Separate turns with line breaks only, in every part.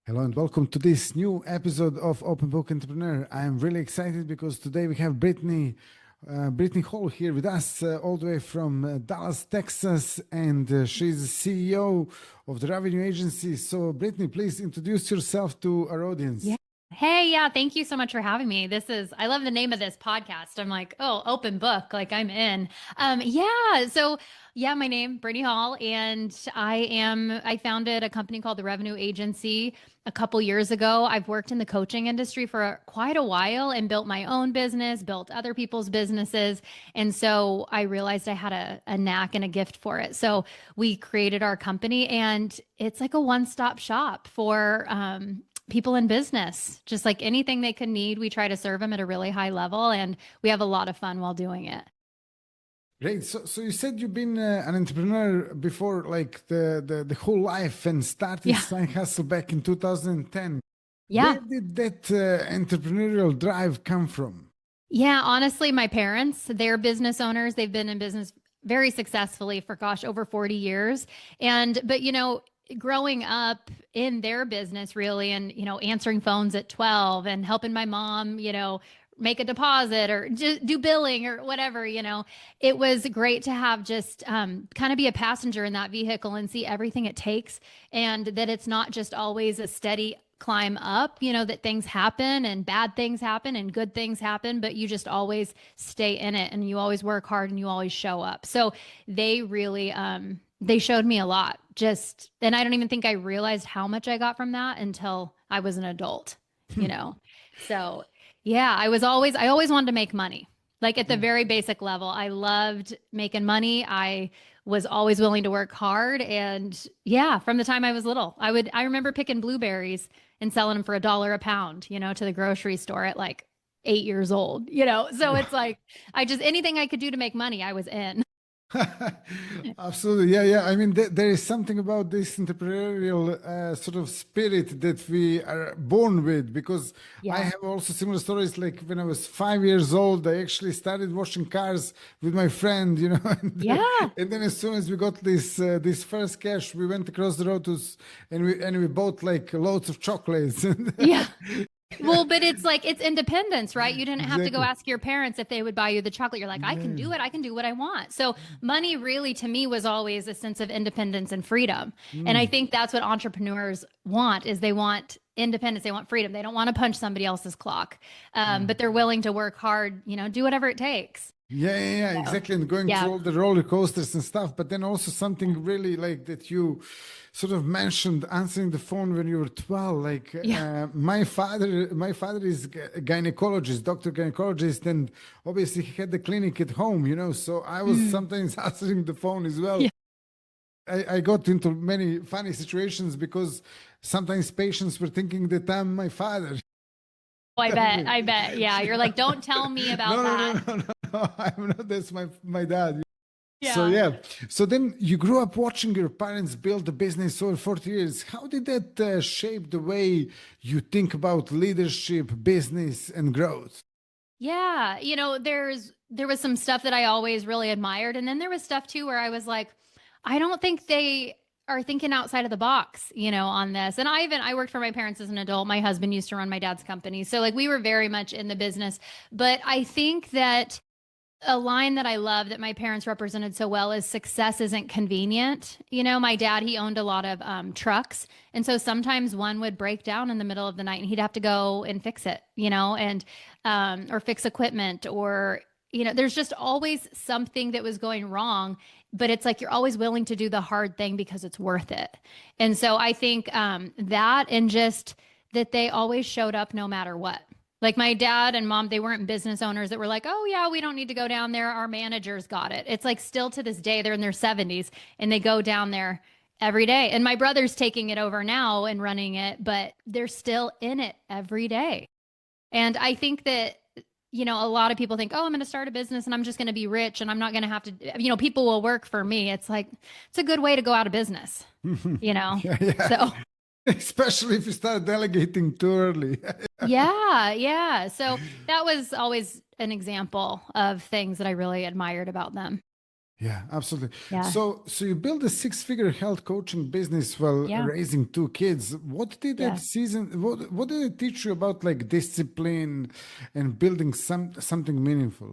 Hello and welcome to this new episode of Open Book Entrepreneur. I am really excited because today we have Brittney Hall here with us, all the way from Dallas, Texas, and she's the CEO of the revenue agency. So, Brittney, please introduce yourself to our
Yeah.
audience.
Hey, yeah, thank you so much for having me. I love the name of this podcast. I'm like, oh, open book, like I'm in. My name, Brittney Hall, and I founded a company called the Revenue Agency a couple years ago. I've worked in the coaching industry for quite a while and built my own business, built other people's businesses. And so I realized I had a knack and a gift for it. So we created our company, and it's like a one-stop shop for, people in business. Just like anything they could need, we try to serve them at a really high level, and we have a lot of fun while doing it.
Great. So you said you've been an entrepreneur before, like the whole life, and started
Yeah.
side hustle back in 2010.
Yeah.
Where did that entrepreneurial drive come from?
Yeah. Honestly, my parents, they're business owners. They've been in business very successfully for, gosh, over 40 years. But growing up in their business really, and, answering phones at 12 and helping my mom, make a deposit or just do billing or whatever, it was great to have just kind of be a passenger in that vehicle and see everything it takes, and that it's not just always a steady climb up, that things happen and bad things happen and good things happen, but you just always stay in it and you always work hard and you always show up. So they showed me a lot, just, and I don't even think I realized how much I got from that until I was an adult, you know? So yeah, I always wanted to make money. Like at the very basic level, I loved making money. I was always willing to work hard. And yeah, from the time I was little, I remember picking blueberries and selling them for $1 a pound, to the grocery store at like 8 years old. So it's like, anything I could do to make money, I was in.
Absolutely. Yeah, yeah. I mean, there is something about this entrepreneurial sort of spirit that we are born with, because I
Yeah.
have also similar stories. Like when I was 5 years old, I actually started washing cars with my friend,
Yeah.
and then as soon as we got this first cash, we went across the road and we bought like loads of chocolates.
Yeah. Well, but it's like it's independence, right? You didn't have to go
Exactly.
ask your parents if they would buy you the chocolate. You're like, I can
Yeah.
do it. I can do what I want. So money really to me was always a sense of independence and freedom. And I
Mm.
think that's what entrepreneurs want is they want independence. They want freedom. They don't want to punch somebody else's clock. But they're willing to work hard, do whatever it takes.
Yeah, yeah, yeah,
So
exactly. And going
yeah.
through all the roller coasters and stuff. But then also something really like that you sort of mentioned answering the phone when you were 12. Like
Yeah.
my father is a gynecologist, doctor gynecologist, and obviously he had the clinic at home, so I was
Mm.
sometimes answering the phone as well.
Yeah.
I got into many funny situations because sometimes patients were thinking that I'm my father.
Oh, I
Tell
bet.
me.
I bet. Yeah. You're like, don't tell me
No,
about
no, no,
that.
no, no, no. I'm not. That's my dad. So
Yeah.
yeah, so then you grew up watching your parents build the business over 40 years. How did that shape the way you think about leadership, business, and growth?
Yeah, there was some stuff that I always really admired, and then there was stuff too where I was like, I don't think they are thinking outside of the box, on this. And I worked for my parents as an adult. My husband used to run my dad's company. So like we were very much in the business. But I think that a line that I love that my parents represented so well is success isn't convenient. My dad, he owned a lot of trucks. And so sometimes one would break down in the middle of the night and he'd have to go and fix it, or fix equipment there's just always something that was going wrong. But it's like you're always willing to do the hard thing because it's worth it. And so I think that and just that they always showed up no matter what. Like my dad and mom, they weren't business owners that were like, oh, yeah, we don't need to go down there. Our managers got it. It's like still to this day, they're in their 70s and they go down there every day. And my brother's taking it over now and running it, but they're still in it every day. And I think that, a lot of people think, oh, I'm going to start a business and I'm just going to be rich and I'm not going to have to, people will work for me. It's like, it's a good way to go out of business, you know?
Yeah, yeah.
So
Especially if you start delegating too early.
yeah, yeah. So that was always an example of things that I really admired about them.
Yeah, absolutely.
Yeah.
So you built a six-figure health coaching business while
Yeah.
raising two kids. What did that
Yeah.
season, what did it teach you about like discipline and building something meaningful?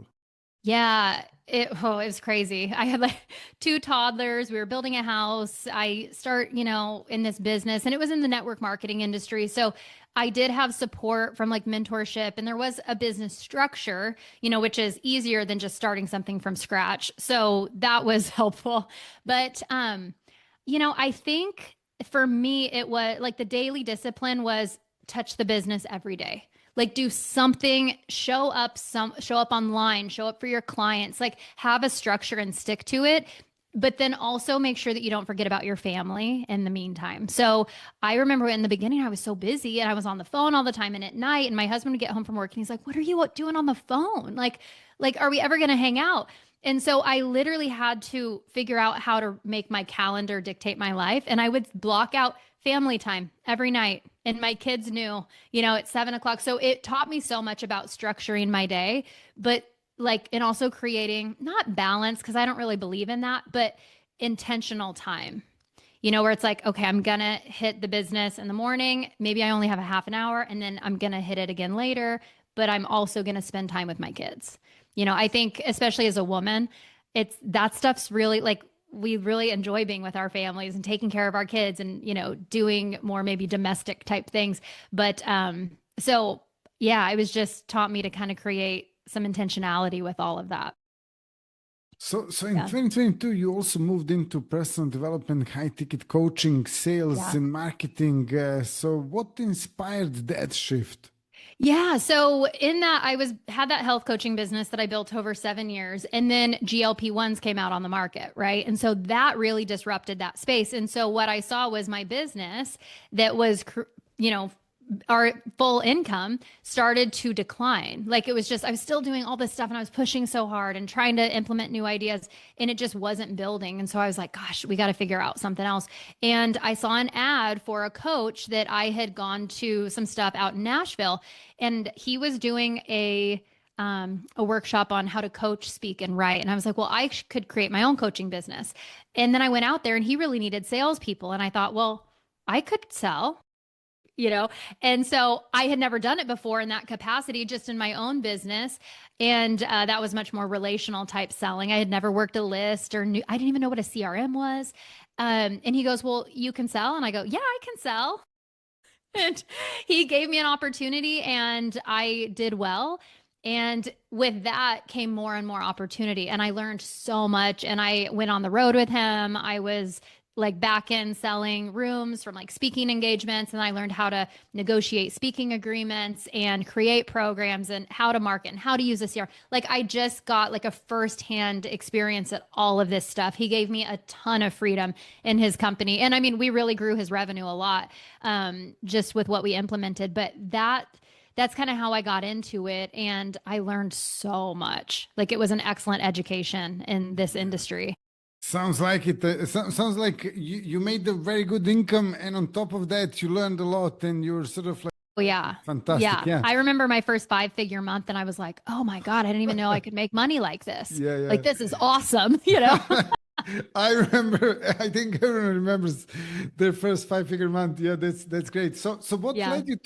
Yeah, it was crazy. I had like two toddlers. We were building a house. I start, in this business and it was in the network marketing industry. So I did have support from like mentorship and there was a business structure, which is easier than just starting something from scratch. So that was helpful. But I think for me it was like the daily discipline was touch the business every day, like do something, show up online, show up for your clients, like have a structure and stick to it, but then also make sure that you don't forget about your family in the meantime. So I remember in the beginning I was so busy and I was on the phone all the time and at night, and my husband would get home from work and he's like, what are you doing on the phone, like are we ever going to hang out? And so I literally had to figure out how to make my calendar dictate my life. And I would block out family time every night. And my kids knew, it's 7 o'clock. So it taught me so much about structuring my day, but and also creating not balance, because I don't really believe in that, but intentional time, where it's like, okay, I'm going to hit the business in the morning. Maybe I only have a half an hour and then I'm going to hit it again later, but I'm also going to spend time with my kids. I think especially as a woman, it's that stuff's really like we really enjoy being with our families and taking care of our kids and, doing more maybe domestic type things. But so yeah, it was just taught me to kind of create some intentionality with all of that.
So in
Yeah.
2022, you also moved into personal development, high ticket coaching, sales,
Yeah.
and marketing. So what inspired that shift?
Yeah. So in that, had that health coaching business that I built over 7 years, and then GLP-1s came out on the market, right? And so that really disrupted that space. And so what I saw was my business that was, you know, our full income started to decline. Like it was just, I was still doing all this stuff and I was pushing so hard and trying to implement new ideas and it just wasn't building. And so I was like, gosh, we got to figure out something else. And I saw an ad for a coach that I had gone to some stuff out in Nashville, and he was doing a workshop on how to coach, speak, and write. And I was like, well, could create my own coaching business. And then I went out there and he really needed salespeople. And I thought, well, I could sell, you know? And so I had never done it before in that capacity, just in my own business. And that was much more relational type selling. I had never worked a list I didn't even know what a CRM was. And he goes, well, you can sell. And I go, yeah, I can sell. And he gave me an opportunity and I did well. And with that came more and more opportunity. And I learned so much. And I went on the road with him. I was like back in selling rooms from like speaking engagements. And I learned how to negotiate speaking agreements and create programs and how to market and how to use a CR. Like I just got like a firsthand experience at all of this stuff. He gave me a ton of freedom in his company. And I mean, we really grew his revenue a lot just with what we implemented. But that's kind of how I got into it. And I learned so much. Like it was an excellent education in this industry.
Sounds like it. Sounds like you made a very good income, and on top of that, you learned a lot, and you're sort of like
Oh, yeah.
fantastic.
Yeah.
Yeah,
I remember my first 5-figure month and I was like, oh my God, I didn't even know I could make money like this.
yeah,
Like,
yeah.
this is awesome, you know?
I remember. I think everyone remembers their first 5-figure month. Yeah, that's great. So what
Yeah.
led you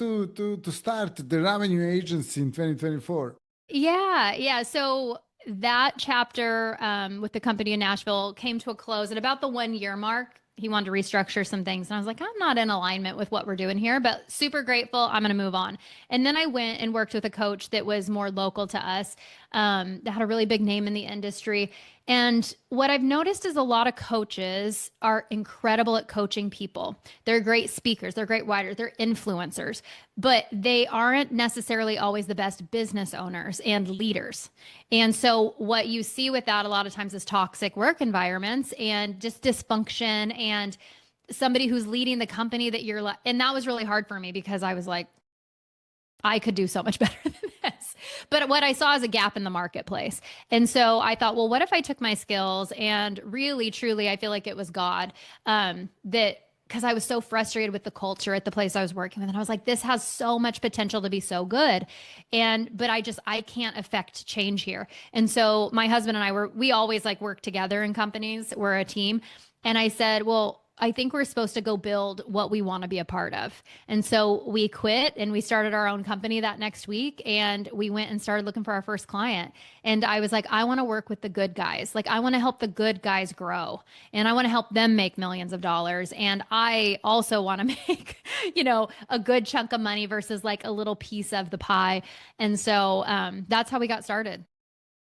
to start the revenue agency in 2024?
Yeah. Yeah. So that chapter with the company in Nashville came to a close at about the 1 year mark. He wanted to restructure some things. And I was like, I'm not in alignment with what we're doing here, but super grateful. I'm going to move on. And then I went and worked with a coach that was more local to us, that had a really big name in the industry. And what I've noticed is a lot of coaches are incredible at coaching people. They're great speakers, they're great writers, they're influencers, but they aren't necessarily always the best business owners and leaders. And so what you see with that a lot of times is toxic work environments and just dysfunction and somebody who's leading the company that you're like, and that was really hard for me because I was like, I could do so much better than this. But what I saw is a gap in the marketplace. And so I thought, well, what if I took my skills and really, truly, I feel like it was God that because I was so frustrated with the culture at the place I was working with. And I was like, this has so much potential to be so good. But I can't affect change here. And so my husband and we always like work together in companies. We're a team. And I said, well, I think we're supposed to go build what we want to be a part of. And so we quit and we started our own company that next week. And we went and started looking for our first client. And I was like, I want to work with the good guys. Like, I want to help the good guys grow and I want to help them make millions of dollars. And I also want to make, a good chunk of money versus like a little piece of the pie. And so that's how we got started.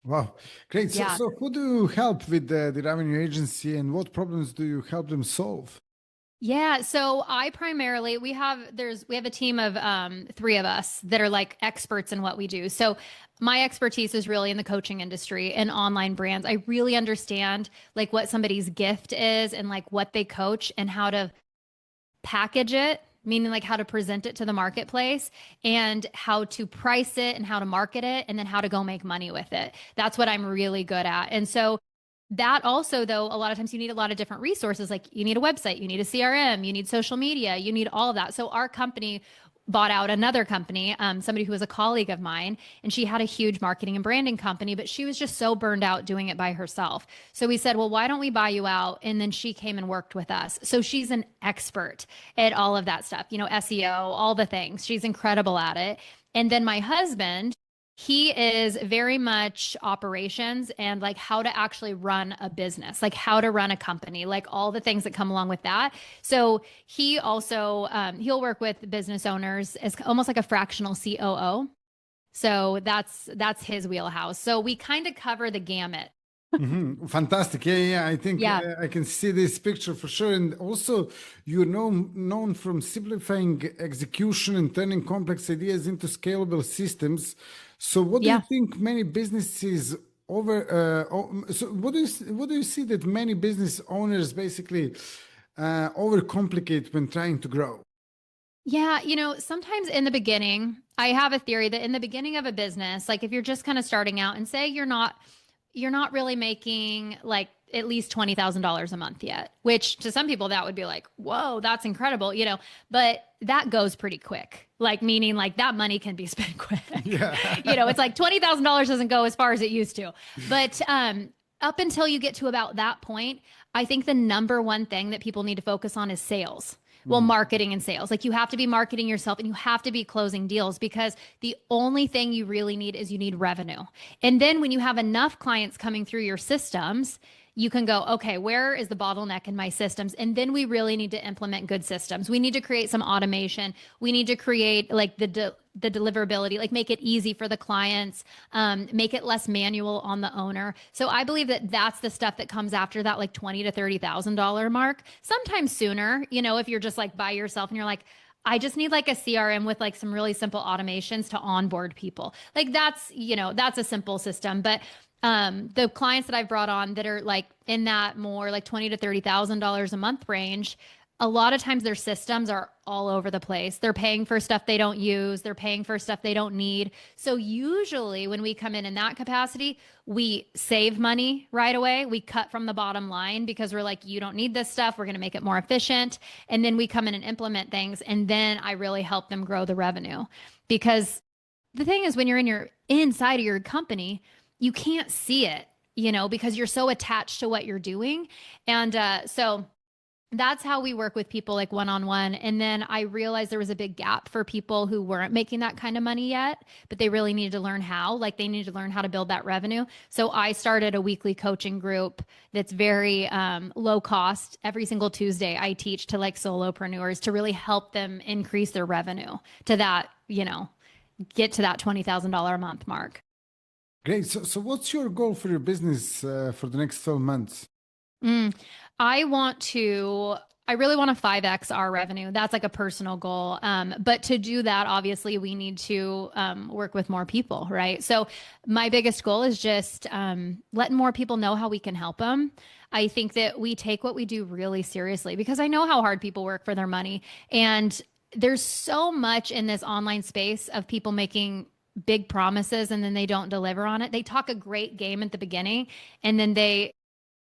Wow, great.
Yeah.
So who do you help with the revenue agency and what problems do you help them solve?
Yeah, so we have a team of three of us that are like experts in what we do. So my expertise is really in the coaching industry and online brands. I really understand like what somebody's gift is and like what they coach and how to package it, meaning like how to present it to the marketplace and how to price it and how to market it and then how to go make money with it. That's what I'm really good at. And so that also, though, a lot of times you need a lot of different resources. Like you need a website, you need a CRM, you need social media, you need all of that. So our company bought out another company, somebody who was a colleague of mine, and she had a huge marketing and branding company, but she was just so burned out doing it by herself. So we said, well, why don't we buy you out? And then she came and worked with us. So she's an expert at all of that stuff, SEO, all the things. She's incredible at it. And then my husband, he is very much operations and like how to actually run a business, like how to run a company, like all the things that come along with that. So he also, he'll work with business owners as almost like a fractional COO. So that's his wheelhouse. So we kind of cover the gamut.
Fantastic. Yeah. I think
Yeah.
I can see this picture for sure. And also, you're known from simplifying execution and turning complex ideas into scalable systems. So, what do you
Yeah.
think many businesses so, what do you see that many business owners basically overcomplicate when trying to grow?
Yeah, sometimes in the beginning, I have a theory that in the beginning of a business, like if you're just kind of starting out and say you're not really making like at least $20,000 a month yet, which to some people that would be like, whoa, that's incredible, but that goes pretty quick. Like meaning like that money can be spent quick.
Yeah.
It's like $20,000 doesn't go as far as it used to. But up until you get to about that point, I think the number one thing that people need to focus on is sales. Well, marketing and sales. Like you have to be marketing yourself and you have to be closing deals because the only thing you really need is you need revenue. And then when you have enough clients coming through your systems, you can go, okay, where is the bottleneck in my systems? And then we really need to implement good systems. We need to create some automation. We need to create like the deliverability, like make it easy for the clients, make it less manual on the owner. So I believe that that's the stuff that comes after that, like $20,000 to $30,000 mark. Sometimes sooner, if you're just like by yourself and you're like, I just need like a CRM with like some really simple automations to onboard people. Like that's a simple system. But the clients that I've brought on that are like in that more like $20,000 to $30,000 a month range, a lot of times their systems are all over the place. They're paying for stuff they don't use. They're paying for stuff they don't need. So usually when we come in that capacity, we save money right away. We cut from the bottom line because we're like, you don't need this stuff. We're going to make it more efficient. And then we come in and implement things. And then I really help them grow the revenue. Because the thing is when you're inside of your company, you can't see it, because you're so attached to what you're doing. And so that's how we work with people like one-on-one. And then I realized there was a big gap for people who weren't making that kind of money yet, but they really needed to learn how, like they needed to learn how to build that revenue. So I started a weekly coaching group that's very low cost. Every single Tuesday I teach to like solopreneurs to really help them increase their revenue to that, get to that $20,000 a month mark.
Great. So what's your goal for your business for the next 12 months?
I really want to 5X our revenue. That's like a personal goal. But to do that, obviously we need to work with more people, right? So my biggest goal is just letting more people know how we can help them. I think that we take what we do really seriously because I know how hard people work for their money. And there's so much in this online space of people making big promises and then they don't deliver on it. They talk a great game at the beginning and then they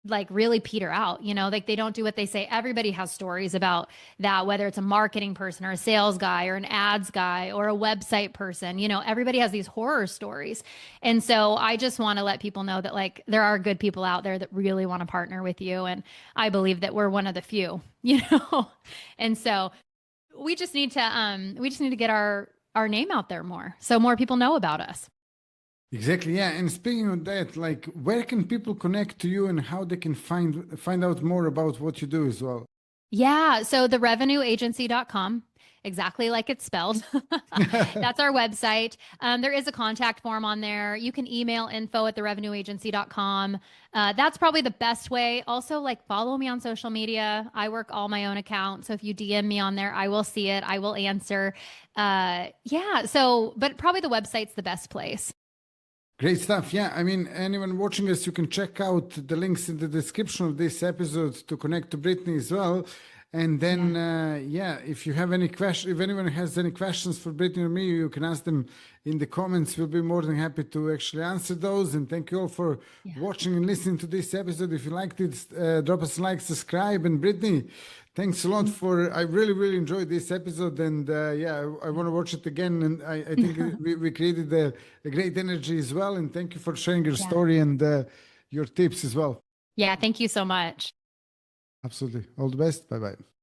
like really peter out, like they don't do what they say. Everybody has stories about that, whether it's a marketing person or a sales guy or an ads guy or a website person, everybody has these horror stories. And so I just want to let people know that like there are good people out there that really want to partner with you. And I believe that we're one of the few, and so we just need to get our name out there more so more people know about us.
Exactly, yeah. And speaking of that, like, where can people connect to you and how they can find out more about what you do as well?
Yeah. So the revenueagency.com, exactly like it's spelled. That's our website. There is a contact form on there. You can email info@therevenueagency.com. That's probably the best way. Also, like follow me on social media. I work all my own accounts. So if you DM me on there, I will see it. I will answer. Yeah. So, but probably the website's the best place.
Great stuff. Yeah, I mean, anyone watching us, you can check out the links in the description of this episode to connect to Brittany as well. And then, yeah, if you have any question, if anyone has any questions for Brittany or me, you can ask them in the comments. We'll be more than happy to actually answer those. And thank you all for watching and listening to this episode. If you liked it, drop us a like, subscribe. And Brittany, thanks a lot for, I really, really enjoyed this episode. And yeah, I want to watch it again. And I think we created a great energy as well. And thank you for sharing your story and your tips as well.
Yeah. Thank you so much.
Absolutely. All the best. Bye bye.